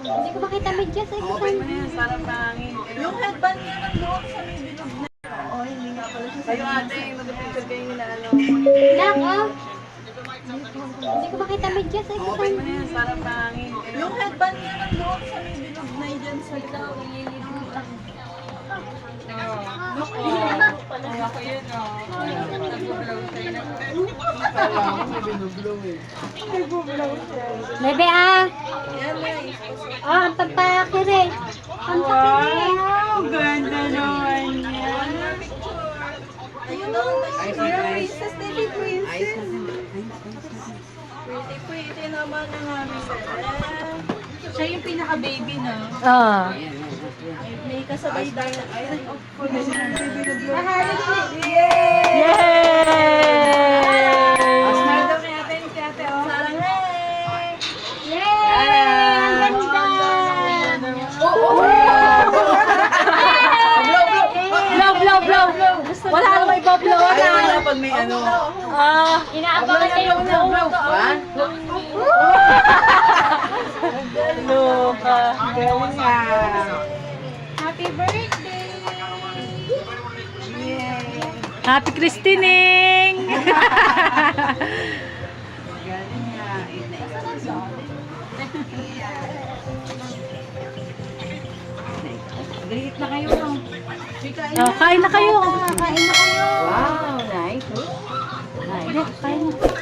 Hindi ko makita medyas. Ay, Okay mo na yan, sarap pangin. Yung headband niya nandoon sa may bilog na. Oo, hindi nga pala siya. Kayo ate, mag-picture kayo nila ano. Nak, oh. Hindi ko makita medyas. Ay, Okay mo na yan, sarap pangin. Yung headband niya nandoon sa may bilog na dyan sa likod. Ako yun Bebe, ah. Yan na eh. Oh, ang pagpakiri. Ang pakiri. Wow, ganda naman yan. Ayun o. Princess, baby princess. Pretty, pretty naman ang aming bebe. Siya yung pinaka-baby na. Oh. May kasabay dahil. Smile daw kay ate, si ate, oh. Sarang hey! Yay! Ang ganda! Blow, blow, blow. Wala na may blow Ayaw na. niya pag may ano. Inaabangan na yung blow. Loka. Galing nga. Happy birthday! Happy Christining! Galing nga. Galit na kayo. Oh, kain na kayo. Wow, nice. Kain na.